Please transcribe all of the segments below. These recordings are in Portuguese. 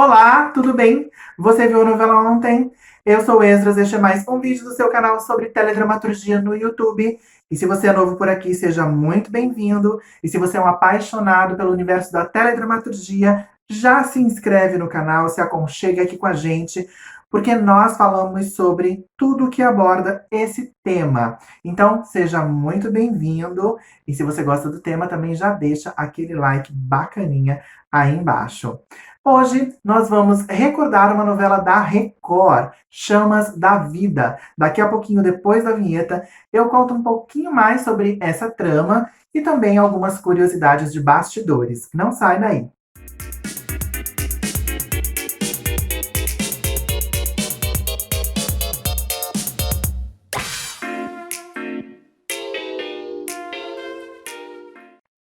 Olá, tudo bem? Você viu a novela ontem? Eu sou o Esdras, este é mais um vídeo do seu canal sobre teledramaturgia no YouTube. E se você é novo por aqui, seja muito bem-vindo. E se você é um apaixonado pelo universo da teledramaturgia, já se inscreve no canal, se aconchega aqui com a gente, porque nós falamos sobre tudo que aborda esse tema. Então, seja muito bem-vindo. E se você gosta do tema, também já deixa aquele like bacaninha aí embaixo. Hoje nós vamos recordar uma novela da Record, Chamas da Vida. Daqui a pouquinho, depois da vinheta, eu conto um pouquinho mais sobre essa trama e também algumas curiosidades de bastidores. Não sai daí!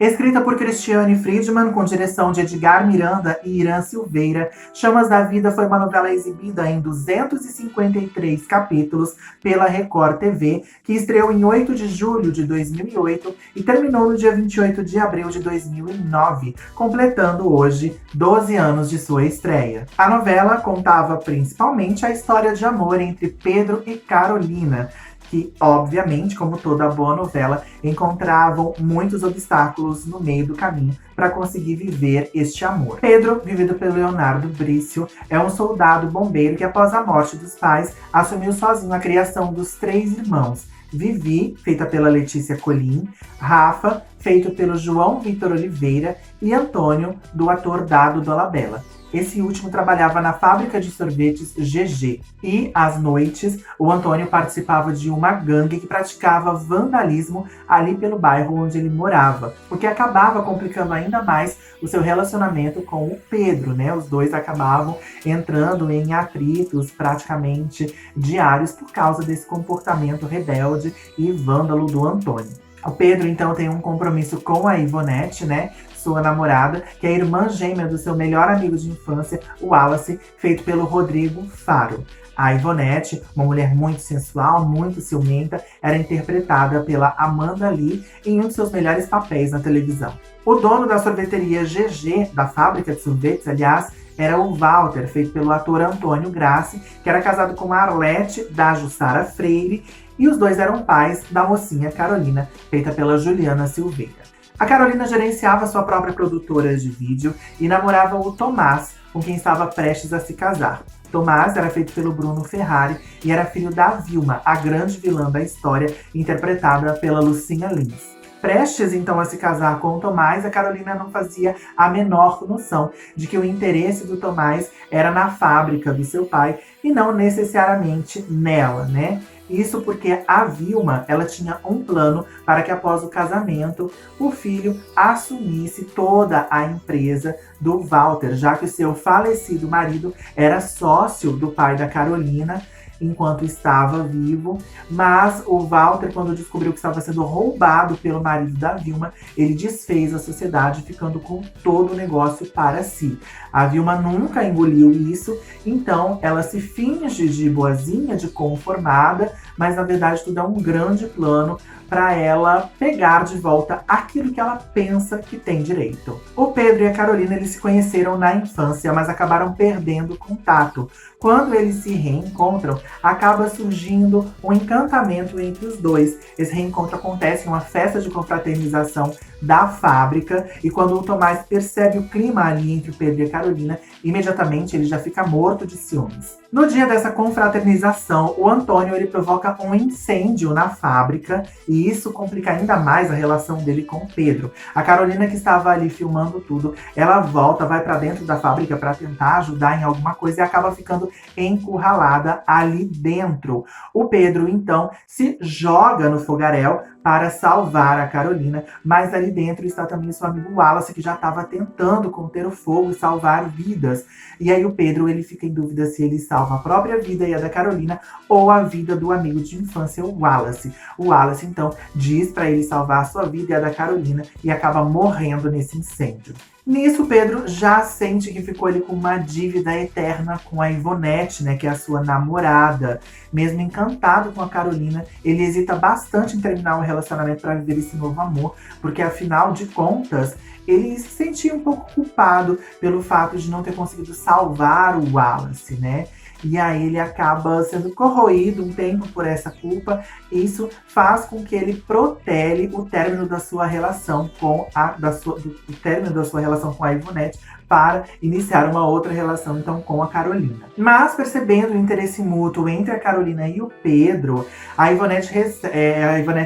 Escrita por Cristiane Friedman, com direção de Edgar Miranda e Irã Silveira, Chamas da Vida foi uma novela exibida em 253 capítulos pela Record TV, que estreou em 8 de julho de 2008 e terminou no dia 28 de abril de 2009, completando hoje 12 anos de sua estreia. A novela contava principalmente a história de amor entre Pedro e Carolina, que, obviamente, como toda boa novela, encontravam muitos obstáculos no meio do caminho para conseguir viver este amor. Pedro, vivido pelo Leonardo Brício, é um soldado bombeiro que, após a morte dos pais, assumiu sozinho a criação dos 3 irmãos. Vivi, feita pela Letícia Colim, Rafa, feito pelo João Vitor Oliveira, e Antônio, do ator Dado Dolabella. Esse último trabalhava na fábrica de sorvetes GG. E, às noites, o Antônio participava de uma gangue que praticava vandalismo ali pelo bairro onde ele morava, o que acabava complicando ainda mais o seu relacionamento com o Pedro, né? Os dois acabavam entrando em atritos praticamente diários por causa desse comportamento rebelde e vândalo do Antônio. O Pedro, então, tem um compromisso com a Ivonete, né? Sua namorada, que é a irmã gêmea do seu melhor amigo de infância, o Wallace, feito pelo Rodrigo Faro. A Ivonete, uma mulher muito sensual, muito ciumenta, era interpretada pela Amanda Lee em um de seus melhores papéis na televisão. O dono da sorveteria GG, da fábrica de sorvetes, aliás, era o Walter, feito pelo ator Antônio Grassi, que era casado com a Arlete, da Jussara Freire, e os dois eram pais da mocinha Carolina, feita pela Juliana Silveira. A Carolina gerenciava sua própria produtora de vídeo e namorava o Tomás, com quem estava prestes a se casar. Tomás era feito pelo Bruno Ferrari e era filho da Vilma, a grande vilã da história, interpretada pela Lucinha Lins. Prestes, então, a se casar com o Tomás, a Carolina não fazia a menor noção de que o interesse do Tomás era na fábrica do seu pai e não necessariamente nela, né? Isso porque a Vilma, ela tinha um plano para que após o casamento, o filho assumisse toda a empresa do Walter, já que o seu falecido marido era sócio do pai da Carolina enquanto estava vivo, mas o Walter, quando descobriu que estava sendo roubado pelo marido da Vilma, ele desfez a sociedade, ficando com todo o negócio para si. A Vilma nunca engoliu isso, então ela se finge de boazinha, de conformada, mas na verdade tudo é um grande plano para ela pegar de volta aquilo que ela pensa que tem direito. O Pedro e a Carolina, eles se conheceram na infância, mas acabaram perdendo contato. Quando eles se reencontram, acaba surgindo um encantamento entre os dois. Esse reencontro acontece em uma festa de confraternização da fábrica, e quando o Tomás percebe o clima ali entre o Pedro e a Carolina, imediatamente ele já fica morto de ciúmes. No dia dessa confraternização, o Antônio, ele provoca um incêndio na fábrica, e isso complica ainda mais a relação dele com o Pedro. A Carolina, que estava ali filmando tudo, ela volta, vai para dentro da fábrica para tentar ajudar em alguma coisa e acaba ficando encurralada ali dentro. O Pedro, então, se joga no fogaréu para salvar a Carolina, mas ali dentro está também o seu amigo Wallace, que já estava tentando conter o fogo e salvar vidas. E aí o Pedro, ele fica em dúvida se ele salva a própria vida e a da Carolina ou a vida do amigo de infância, o Wallace. O Wallace, então, diz para ele salvar a sua vida e a da Carolina e acaba morrendo nesse incêndio. Nisso, Pedro já sente que ficou ali com uma dívida eterna com a Ivonete, né, que é a sua namorada. Mesmo encantado com a Carolina, ele hesita bastante em terminar o relacionamento para viver esse novo amor, porque afinal de contas, ele se sentia um pouco culpado pelo fato de não ter conseguido salvar o Wallace, né? E aí ele acaba sendo corroído um tempo por essa culpa. Isso faz com que ele protele o término da sua relação com o término da sua relação com a Ivonete para iniciar uma outra relação então com a Carolina. Mas percebendo o interesse mútuo entre a Carolina e o Pedro, a Ivonete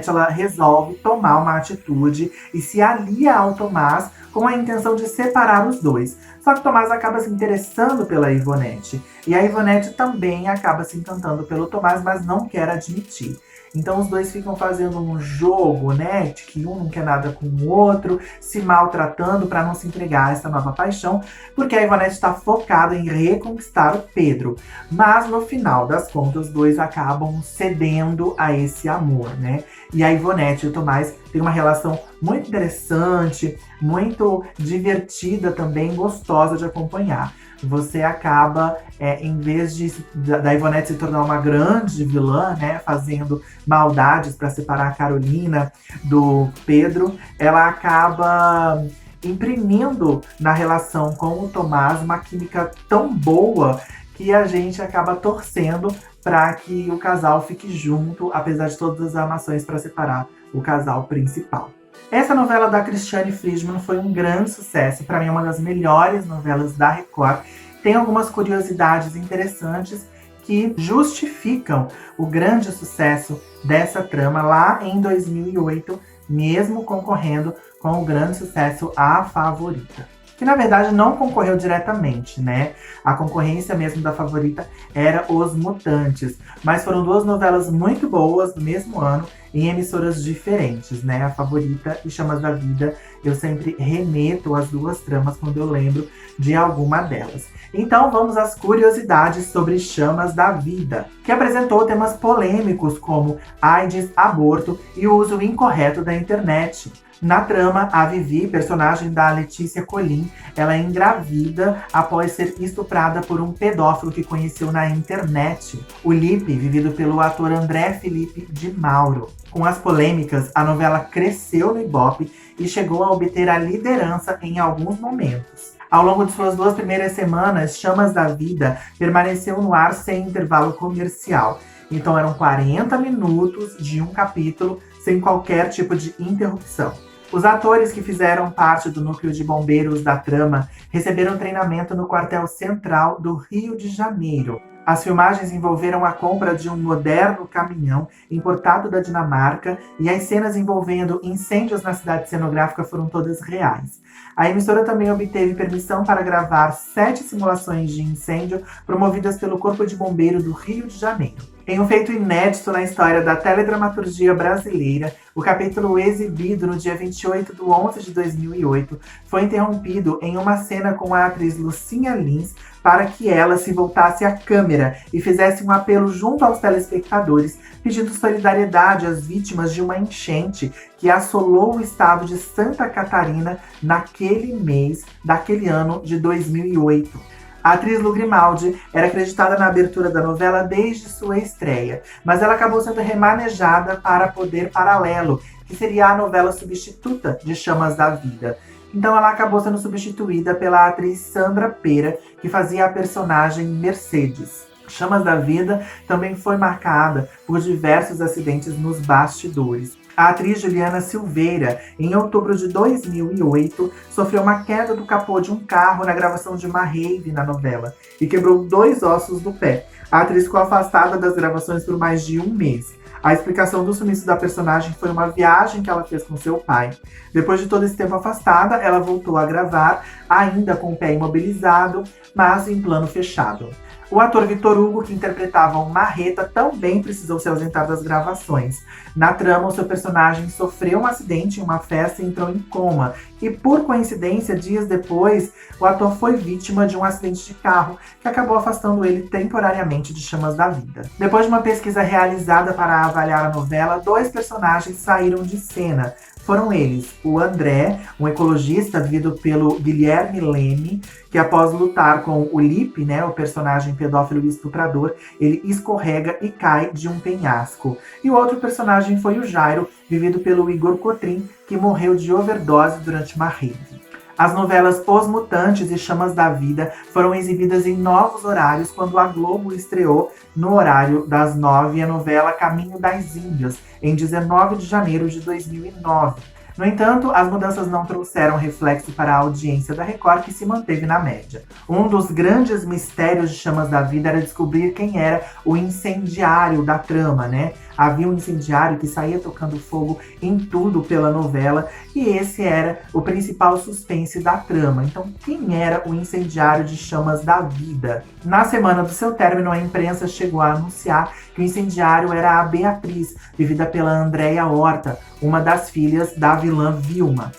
ela resolve tomar uma atitude e se alia ao Tomás com a intenção de separar os dois. Só que Tomás acaba se interessando pela Ivonete. E a Ivonete também acaba se encantando pelo Tomás, mas não quer admitir. Então os dois ficam fazendo um jogo, né? De que um não quer nada com o outro, se maltratando para não se entregar a essa nova paixão, porque a Ivonete está focada em reconquistar o Pedro. Mas no final das contas, os dois acabam cedendo a esse amor, né? E a Ivonete e o Tomás têm uma relação muito interessante, muito divertida também, gostosa de acompanhar. Você acaba, em vez da Ivonete se tornar uma grande vilã, né, fazendo maldades para separar a Carolina do Pedro, ela acaba imprimindo na relação com o Tomás uma química tão boa que a gente acaba torcendo para que o casal fique junto, apesar de todas as armações para separar o casal principal. Essa novela da Cristiane Friedman foi um grande sucesso, para mim é uma das melhores novelas da Record. Tem algumas curiosidades interessantes que justificam o grande sucesso dessa trama lá em 2008, mesmo concorrendo com o grande sucesso A Favorita. Que na verdade não concorreu diretamente, né? A concorrência mesmo da Favorita era Os Mutantes. Mas foram duas novelas muito boas do mesmo ano, em emissoras diferentes, né? A Favorita e Chamas da Vida, eu sempre remeto as duas tramas quando eu lembro de alguma delas. Então vamos às curiosidades sobre Chamas da Vida, que apresentou temas polêmicos como AIDS, aborto e o uso incorreto da internet. Na trama, a Vivi, personagem da Letícia Colin, ela é engravida após ser estuprada por um pedófilo que conheceu na internet. O Lipe, vivido pelo ator André Felipe de Mauro. Com as polêmicas, a novela cresceu no Ibope e chegou a obter a liderança em alguns momentos. Ao longo de suas 2 primeiras semanas, Chamas da Vida permaneceu no ar sem intervalo comercial. Então eram 40 minutos de um capítulo sem qualquer tipo de interrupção. Os atores que fizeram parte do núcleo de bombeiros da trama receberam treinamento no quartel central do Rio de Janeiro. As filmagens envolveram a compra de um moderno caminhão importado da Dinamarca e as cenas envolvendo incêndios na cidade cenográfica foram todas reais. A emissora também obteve permissão para gravar 7 simulações de incêndio promovidas pelo Corpo de Bombeiro do Rio de Janeiro. Em um feito inédito na história da teledramaturgia brasileira, o capítulo exibido no dia 28 de 11 de 2008 foi interrompido em uma cena com a atriz Lucinha Lins para que ela se voltasse à câmera e fizesse um apelo junto aos telespectadores, pedindo solidariedade às vítimas de uma enchente que assolou o estado de Santa Catarina naquele mês daquele ano de 2008. A atriz Lu Grimaldi era acreditada na abertura da novela desde sua estreia, mas ela acabou sendo remanejada para Poder Paralelo, que seria a novela substituta de Chamas da Vida. Então ela acabou sendo substituída pela atriz Sandra Pera, que fazia a personagem Mercedes. Chamas da Vida também foi marcada por diversos acidentes nos bastidores. A atriz Juliana Silveira, em outubro de 2008, sofreu uma queda do capô de um carro na gravação de uma rave na novela e quebrou 2 ossos do pé. A atriz ficou afastada das gravações por mais de 1 mês. A explicação do sumiço da personagem foi uma viagem que ela fez com seu pai. Depois de todo esse tempo afastada, ela voltou a gravar, ainda com o pé imobilizado, mas em plano fechado. O ator Vitor Hugo, que interpretava o Marreta, também precisou se ausentar das gravações. Na trama, o seu personagem sofreu um acidente em uma festa e entrou em coma. E, por coincidência, dias depois, o ator foi vítima de um acidente de carro que acabou afastando ele temporariamente de Chamas da Vida. Depois de uma pesquisa realizada para avaliar a novela, 2 personagens saíram de cena. foram eles: o André, um ecologista vivido pelo Guilherme Leme, que após lutar com o Lipe, né, o personagem pedófilo e estuprador, ele escorrega e cai de um penhasco. E o outro personagem foi o Jairo, vivido pelo Igor Cotrim, que morreu de overdose durante uma rave. As novelas Os Mutantes e Chamas da Vida foram exibidas em novos horários quando a Globo estreou no horário das 9 a novela Caminho das Índias, em 19 de janeiro de 2009. No entanto, as mudanças não trouxeram reflexo para a audiência da Record, que se manteve na média. Um dos grandes mistérios de Chamas da Vida era descobrir quem era o incendiário da trama, né? Havia um incendiário que saía tocando fogo em tudo pela novela, e esse era o principal suspense da trama. Então, quem era o incendiário de Chamas da Vida? Na semana do seu término, a imprensa chegou a anunciar que o incendiário era a Beatriz, vivida pela Andréia Horta, uma das filhas da vilã Vilma.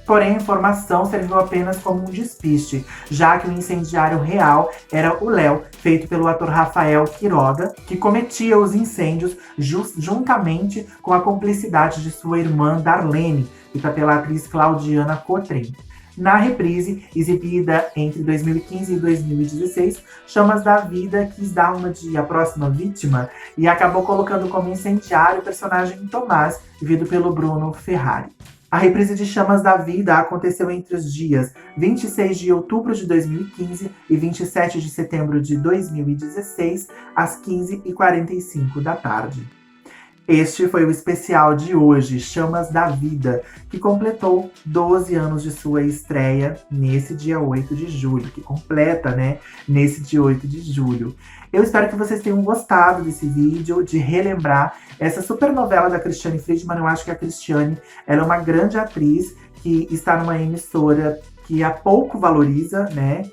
Porém, a informação serviu apenas como um despiste, já que o incendiário real era o Léo, feito pelo ator Rafael Quiroga, que cometia os incêndios juntamente com a cumplicidade de sua irmã Darlene, feita pela atriz Claudiana Cotrim. Na reprise, exibida entre 2015 e 2016, Chamas da Vida quis dar uma de A Próxima Vítima e acabou colocando como incendiário o personagem Tomás, vivido pelo Bruno Ferrari. A reprise de Chamas da Vida aconteceu entre os dias 26 de outubro de 2015 e 27 de setembro de 2016, às 15h45 da tarde. Este foi o especial de hoje, Chamas da Vida, que completou 12 anos de sua estreia nesse dia 8 de julho, que completa, né, nesse dia 8 de julho. Eu espero que vocês tenham gostado desse vídeo, de relembrar essa super novela da Cristiane Friedman. Eu acho que a Cristiane, ela é uma grande atriz que está numa emissora que a pouco valoriza, né?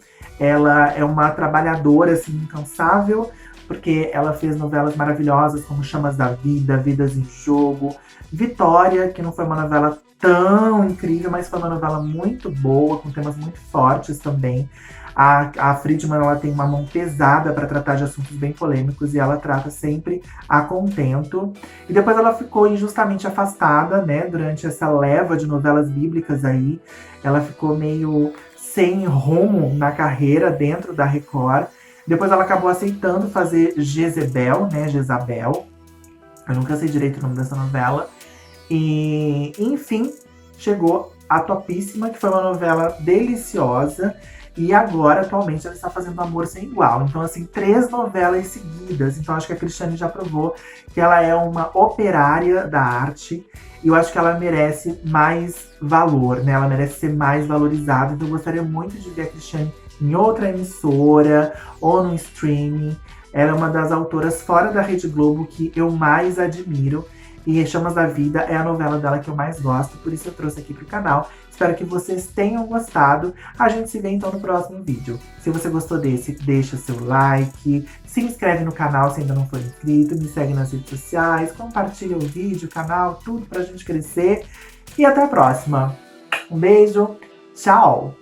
Ela é uma trabalhadora, assim, incansável, porque ela fez novelas maravilhosas como Chamas da Vida, Vidas em Jogo, Vitória, que não foi uma novela tão incrível, mas foi uma novela muito boa, com temas muito fortes também. A Friedman, ela tem uma mão pesada para tratar de assuntos bem polêmicos e ela trata sempre a contento. E depois ela ficou injustamente afastada, né, durante essa leva de novelas bíblicas aí. Ela ficou meio sem rumo na carreira dentro da Record. Depois ela acabou aceitando fazer Jezebel, né, Jezabel. Eu nunca sei direito o nome dessa novela. E, enfim, chegou a Topíssima, que foi uma novela deliciosa. E agora, atualmente, ela está fazendo Amor Sem Igual. Então, assim, 3 novelas seguidas. Então, acho que a Cristiane já provou que ela é uma operária da arte. E eu acho que ela merece mais valor, né? Ela merece ser mais valorizada. Então, eu gostaria muito de ver a Cristiane em outra emissora ou no streaming. Ela é uma das autoras fora da Rede Globo que eu mais admiro. E Chamas da Vida é a novela dela que eu mais gosto, por isso eu trouxe aqui pro canal. Espero que vocês tenham gostado. A gente se vê então no próximo vídeo. Se você gostou desse, deixa seu like, se inscreve no canal se ainda não for inscrito, me segue nas redes sociais, compartilha o vídeo, o canal, tudo pra gente crescer. E até a próxima. Um beijo, tchau!